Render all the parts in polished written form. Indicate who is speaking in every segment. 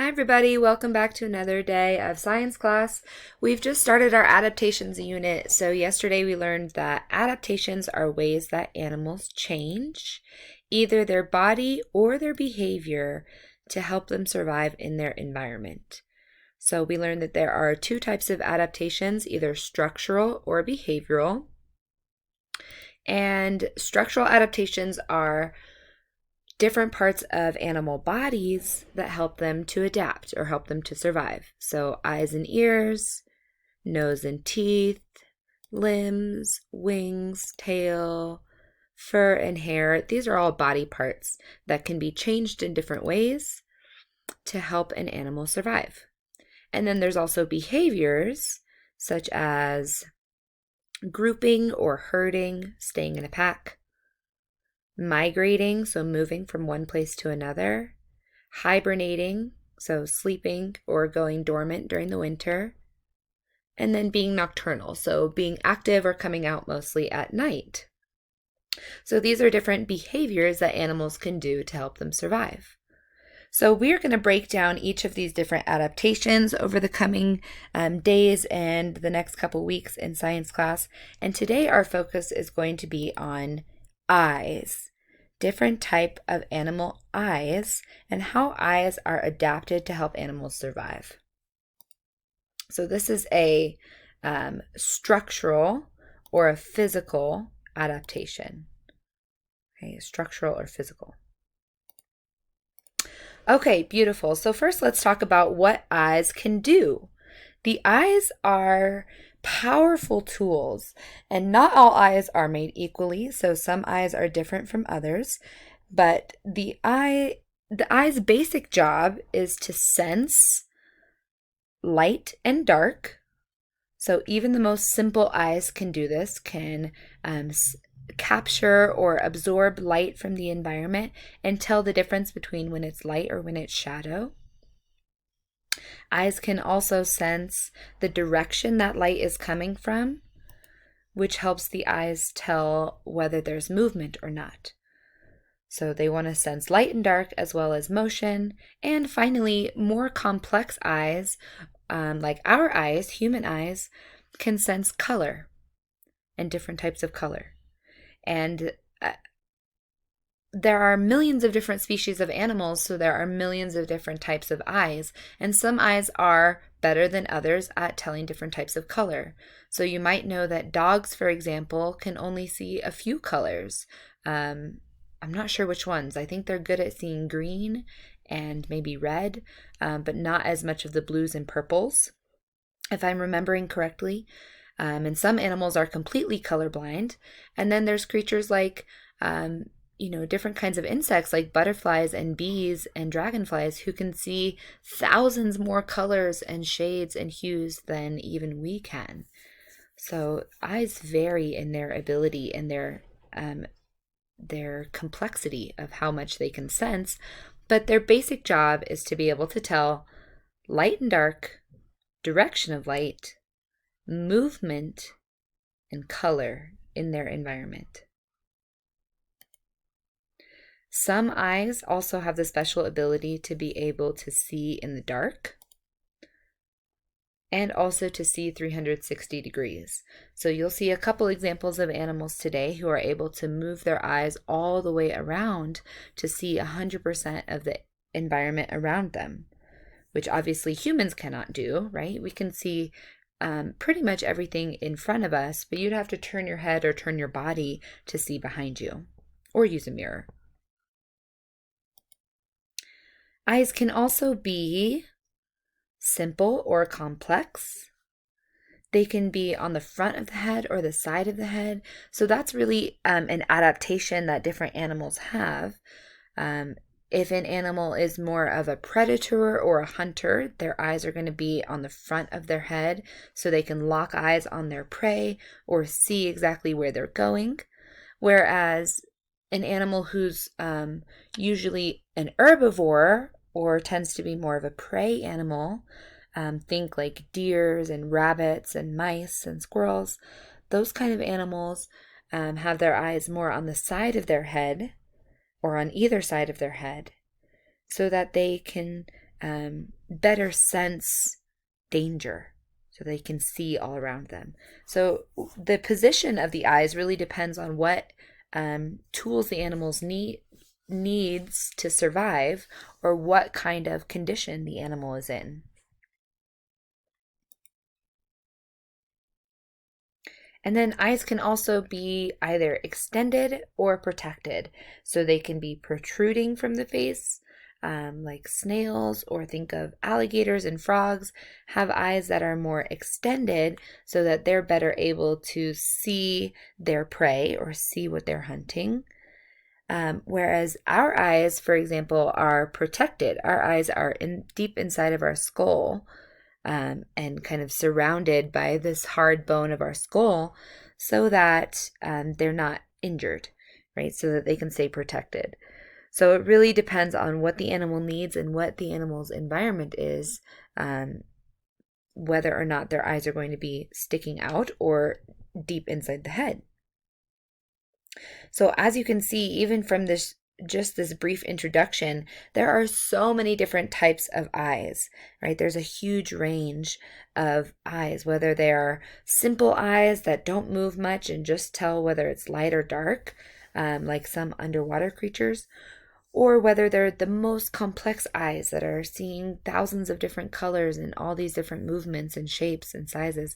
Speaker 1: Hi everybody, welcome back to another day of science class. We've just started our adaptations unit. So yesterday we learned that adaptations are ways that animals change either their body or their behavior to help them survive in their environment. So we learned that there are two types of adaptations, either structural or behavioral. And structural adaptations are different parts of animal bodies that help them to adapt or help them to survive. So eyes and ears, nose and teeth, limbs, wings, tail, fur and hair. These are all body parts that can be changed in different ways to help an animal survive. And then there's also behaviors such as grouping or herding, staying in a pack, migrating, so moving from one place to another, hibernating, so sleeping or going dormant during the winter, and then being nocturnal, so being active or coming out mostly at night. So these are different behaviors that animals can do to help them survive. So we're going to break down each of these different adaptations over the coming days and the next couple weeks in science class. And today our focus is going to be on eyes, different type of animal eyes, and how eyes are adapted to help animals survive. So this is a structural or a physical adaptation. Okay, structural or physical. Okay, beautiful. So first let's talk about what eyes can do. The eyes are powerful tools, and not all eyes are made equally, so some eyes are different from others, but the eye's basic job is to sense light and dark. So even the most simple eyes can do this, can capture or absorb light from the environment and tell the difference between when it's light or when it's shadow. Eyes can also sense the direction that light is coming from, which helps the eyes tell whether there's movement or not. So they want to sense light and dark as well as motion. And finally, more complex eyes, like our eyes, human eyes, can sense color and different types of color. And there are millions of different species of animals, so there are millions of different types of eyes, and some eyes are better than others at telling different types of color. So you might know that dogs, for example, can only see a few colors. I'm not sure which ones. I think they're good at seeing green and maybe red, but not as much of the blues and purples, if I'm remembering correctly. And some animals are completely colorblind. And then there's creatures like different kinds of insects like butterflies and bees and dragonflies who can see thousands more colors and shades and hues than even we can. So eyes vary in their ability and their complexity of how much they can sense, but their basic job is to be able to tell light and dark, direction of light, movement, and color in their environment. Some eyes also have the special ability to be able to see in the dark and also to see 360 degrees. So you'll see a couple examples of animals today who are able to move their eyes all the way around to see 100% of the environment around them, which obviously humans cannot do, right? We can see pretty much everything in front of us, but you'd have to turn your head or turn your body to see behind you or use a mirror. Eyes can also be simple or complex. They can be on the front of the head or the side of the head. So that's really an adaptation that different animals have. If an animal is more of a predator or a hunter, their eyes are going to be on the front of their head so they can lock eyes on their prey or see exactly where they're going. Whereas an animal who's usually an herbivore or tends to be more of a prey animal, think like deers and rabbits and mice and squirrels, those kind of animals have their eyes more on the side of their head or on either side of their head so that they can better sense danger, so they can see all around them. So the position of the eyes really depends on what tools the animals needs to survive, or what kind of condition the animal is in. And then eyes can also be either extended or protected. So they can be protruding from the face, like snails, or think of alligators and frogs have eyes that are more extended so that they're better able to see their prey or see what they're hunting. Whereas our eyes, for example, are protected. Our eyes are deep inside of our skull, and kind of surrounded by this hard bone of our skull, so that they're not injured, right? So that they can stay protected. So it really depends on what the animal needs and what the animal's environment is, whether or not their eyes are going to be sticking out or deep inside the head. So as you can see, even from this brief introduction, there are so many different types of eyes, right? There's a huge range of eyes, whether they are simple eyes that don't move much and just tell whether it's light or dark, like some underwater creatures, or whether they're the most complex eyes that are seeing thousands of different colors and all these different movements and shapes and sizes.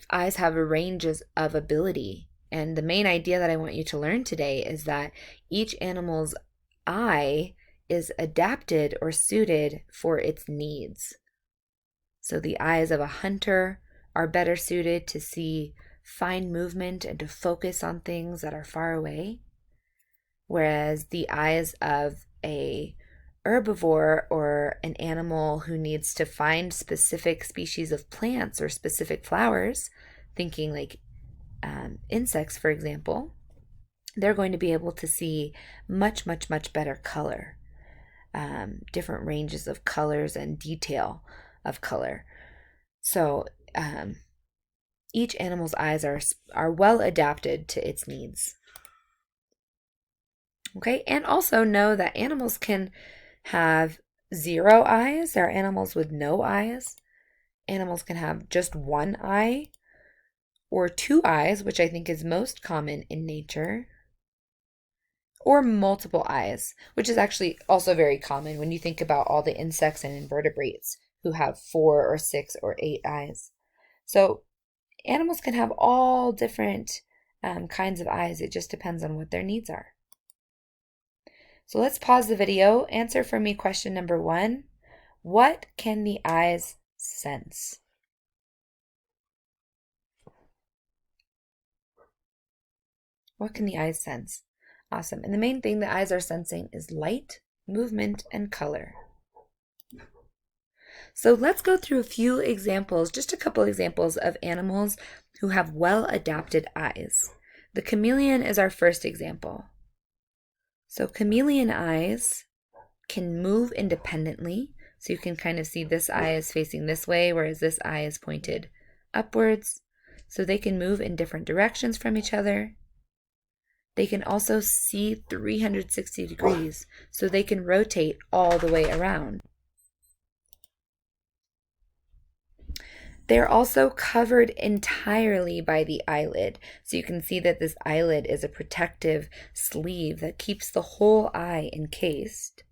Speaker 1: Eyes have a range of ability. And the main idea that I want you to learn today is that each animal's eye is adapted or suited for its needs. So the eyes of a hunter are better suited to see fine movement and to focus on things that are far away, whereas the eyes of a herbivore or an animal who needs to find specific species of plants or specific flowers, thinking like insects, for example, they're going to be able to see much, much, much better color, different ranges of colors and detail of color. So each animal's eyes are well adapted to its needs. Okay, and also know that animals can have 0 eyes. There are animals with no eyes. Animals can have just 1 eye or 2 eyes, which I think is most common in nature, or multiple eyes, which is actually also very common when you think about all the insects and invertebrates who have 4 or 6 or 8 eyes. So animals can have all different kinds of eyes. It just depends on what their needs are. So let's pause the video. Answer for me question number 1. What can the eyes sense? What can the eyes sense? Awesome. And the main thing the eyes are sensing is light, movement, and color. So let's go through a few examples, just a couple examples of animals who have well-adapted eyes. The chameleon is our first example. So chameleon eyes can move independently. So you can kind of see this eye is facing this way, whereas this eye is pointed upwards. So they can move in different directions from each other. They can also see 360 degrees, so they can rotate all the way around. They're also covered entirely by the eyelid. So you can see that this eyelid is a protective sleeve that keeps the whole eye encased.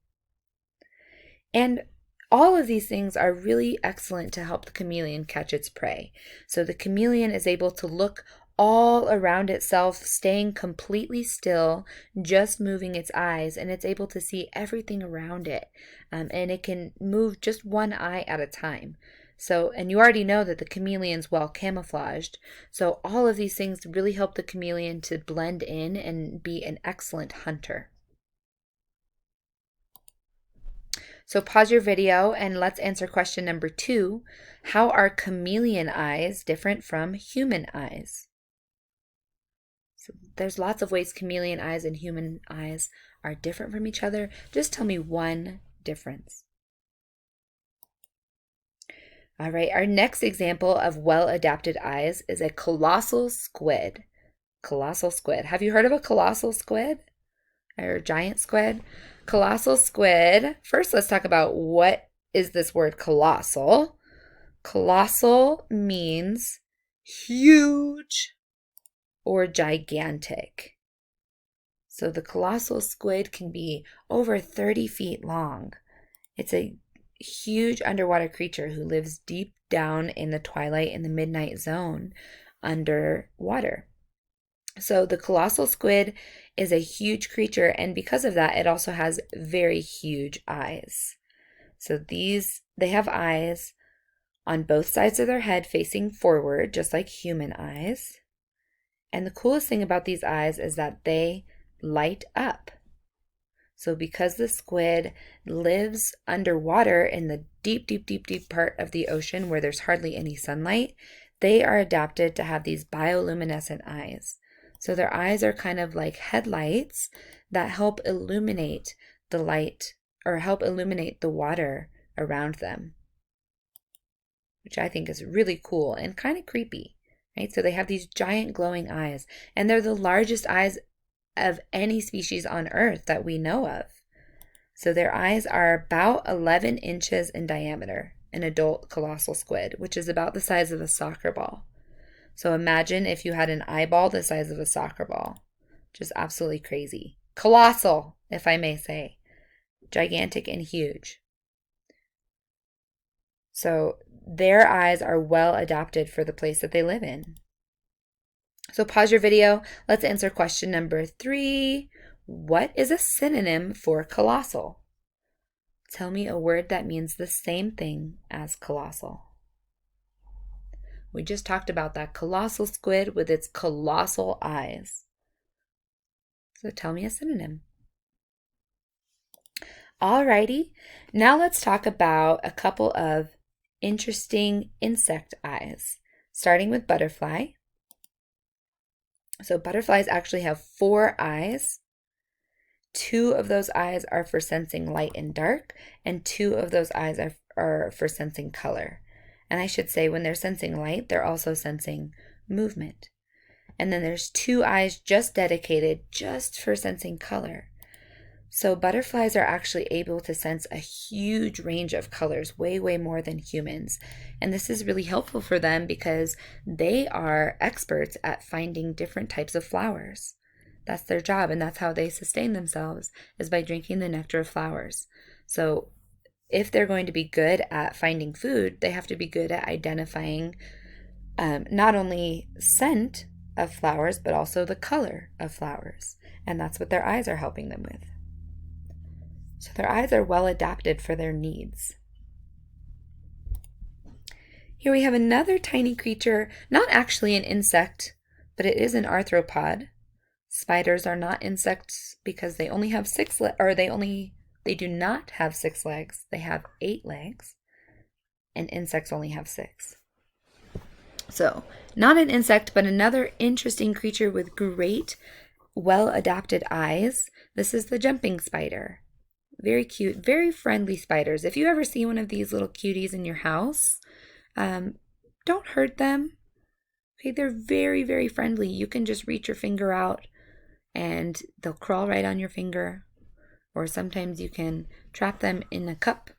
Speaker 1: And all of these things are really excellent to help the chameleon catch its prey. So the chameleon is able to look all around itself, staying completely still, just moving its eyes, and it's able to see everything around it. And it can move just one eye at a time. So, and you already know that the chameleon's well camouflaged. So all of these things really help the chameleon to blend in and be an excellent hunter. So pause your video and let's answer question number 2. How are chameleon eyes different from human eyes? So there's lots of ways chameleon eyes and human eyes are different from each other. Just tell me one difference. All right, our next example of well-adapted eyes is a colossal squid. Colossal squid. Have you heard of a colossal squid or giant squid? Colossal squid. First, let's talk about what is this word colossal. Colossal means huge or gigantic. So the colossal squid can be over 30 feet long. It's a huge underwater creature who lives deep down in the twilight and the midnight zone underwater. So the colossal squid is a huge creature, and because of that, it also has very huge eyes. So they have eyes on both sides of their head facing forward, just like human eyes. And the coolest thing about these eyes is that they light up. So because the squid lives underwater in the deep, deep, deep, deep part of the ocean where there's hardly any sunlight, they are adapted to have these bioluminescent eyes. So their eyes are kind of like headlights that help illuminate the light or help illuminate the water around them, which I think is really cool and kind of creepy, right? So they have these giant glowing eyes, and they're the largest eyes of any species on Earth that we know of. So their eyes are about 11 inches in diameter, an adult colossal squid, which is about the size of a soccer ball. So imagine if you had an eyeball the size of a soccer ball. Just absolutely crazy. Colossal, if I may say. Gigantic and huge. So their eyes are well adapted for the place that they live in. So pause your video. Let's answer question number 3. What is a synonym for colossal? Tell me a word that means the same thing as colossal. We just talked about that colossal squid with its colossal eyes. So tell me a synonym. Alrighty, now let's talk about a couple of interesting insect eyes, starting with butterfly. So butterflies actually have 4 eyes. 2 of those eyes are for sensing light and dark, and 2 of those eyes are for sensing color. And I should say when they're sensing light, they're also sensing movement. And then there's 2 eyes just dedicated just for sensing color. So butterflies are actually able to sense a huge range of colors, way, way more than humans. And this is really helpful for them because they are experts at finding different types of flowers. That's their job, and that's how they sustain themselves, is by drinking the nectar of flowers. So if they're going to be good at finding food, they have to be good at identifying not only scent of flowers, but also the color of flowers. And that's what their eyes are helping them with. So their eyes are well adapted for their needs. Here we have another tiny creature, not actually an insect, but it is an arthropod. Spiders are not insects because they only have 6 legs, or they do not have 6 legs. They have 8 legs, and insects only have 6. So, not an insect, but another interesting creature with great, well-adapted eyes. This is the jumping spider. Very cute, very friendly spiders. If you ever see one of these little cuties in your house, don't hurt them. Okay, they're very, very friendly. You can just reach your finger out and they'll crawl right on your finger. Or sometimes you can trap them in a cup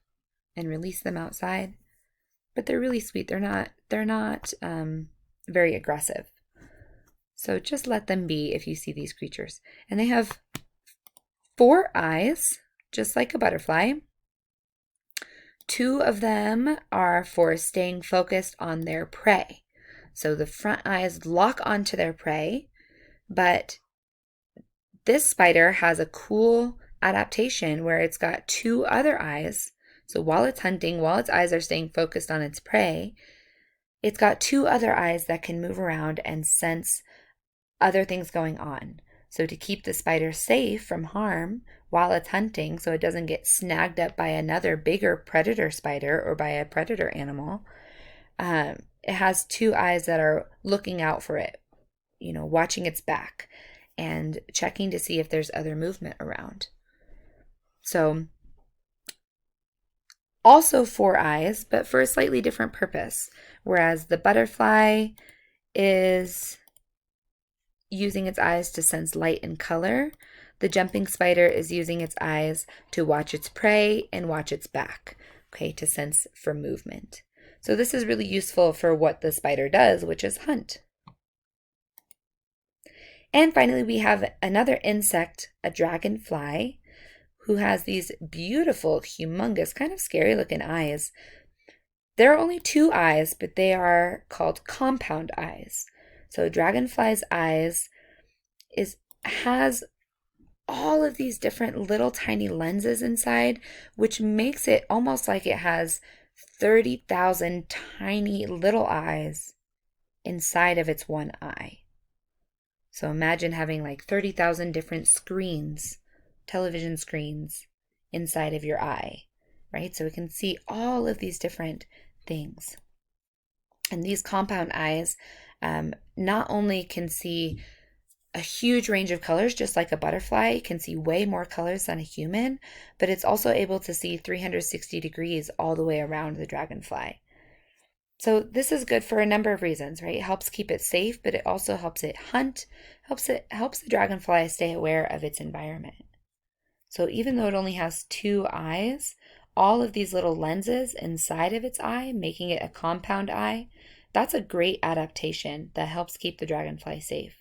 Speaker 1: and release them outside. But they're really sweet. They're not very aggressive. So just let them be if you see these creatures. And they have 4 eyes, just like a butterfly. 2 of them are for staying focused on their prey. So the front eyes lock onto their prey, but this spider has a cool adaptation where it's got 2 other eyes. So while it's hunting, while its eyes are staying focused on its prey, it's got 2 other eyes that can move around and sense other things going on. So to keep the spider safe from harm while it's hunting, so it doesn't get snagged up by another bigger predator spider or by a predator animal, it has 2 eyes that are looking out for it, watching its back and checking to see if there's other movement around. So also 4 eyes, but for a slightly different purpose. Whereas the butterfly is using its eyes to sense light and color, The jumping spider is using its eyes to watch its prey and watch its back, okay, to sense for movement. So this is really useful for what the spider does, which is hunt. And finally, we have another insect, a dragonfly, who has these beautiful, humongous, kind of scary looking eyes. There are only 2 eyes, but they are called compound eyes. So dragonfly's eyes has all of these different little tiny lenses inside, which makes it almost like it has 30,000 tiny little eyes inside of its one eye. So imagine having like 30,000 different screens, television screens, inside of your eye, right? So we can see all of these different things. And these compound eyes not only can see a huge range of colors, just like a butterfly, it can see way more colors than a human, but it's also able to see 360 degrees all the way around the dragonfly. So this is good for a number of reasons, right? It helps keep it safe, but it also helps it hunt, helps the dragonfly stay aware of its environment. So even though it only has 2 eyes, all of these little lenses inside of its eye, making it a compound eye, that's a great adaptation that helps keep the dragonfly safe.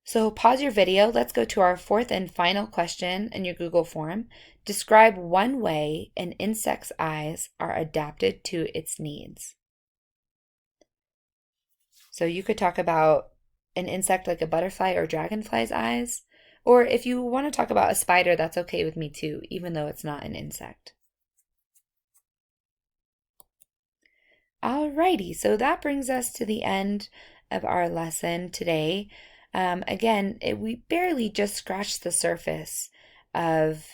Speaker 1: So pause your video. Let's go to our 4th and final question in your Google form. Describe one way an insect's eyes are adapted to its needs. So you could talk about an insect like a butterfly or dragonfly's eyes, or if you want to talk about a spider, that's okay with me too, even though it's not an insect. Alrighty, so that brings us to the end of our lesson today. Again, we barely just scratched the surface of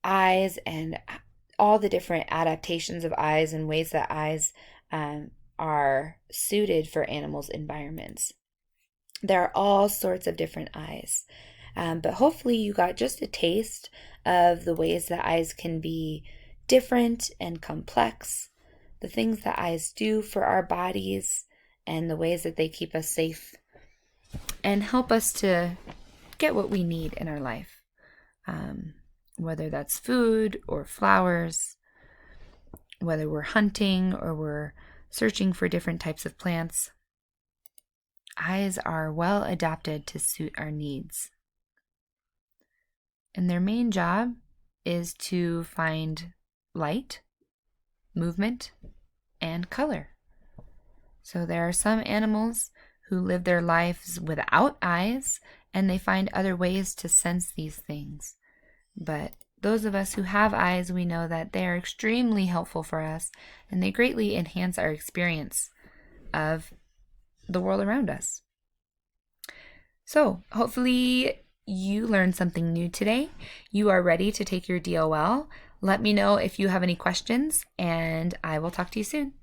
Speaker 1: eyes and all the different adaptations of eyes and ways that eyes are suited for animals' environments. There are all sorts of different eyes, but hopefully you got just a taste of the ways that eyes can be different and complex, the things that eyes do for our bodies, and the ways that they keep us safe and help us to get what we need in our life, whether that's food or flowers, whether we're hunting or we're searching for different types of plants. Eyes are well adapted to suit our needs. And their main job is to find light, movement, and color. So there are some animals who live their lives without eyes, and they find other ways to sense these things. But those of us who have eyes, we know that they are extremely helpful for us, and they greatly enhance our experience of the world around us. So hopefully you learned something new today. You are ready to take your DOL. Let me know if you have any questions, and I will talk to you soon.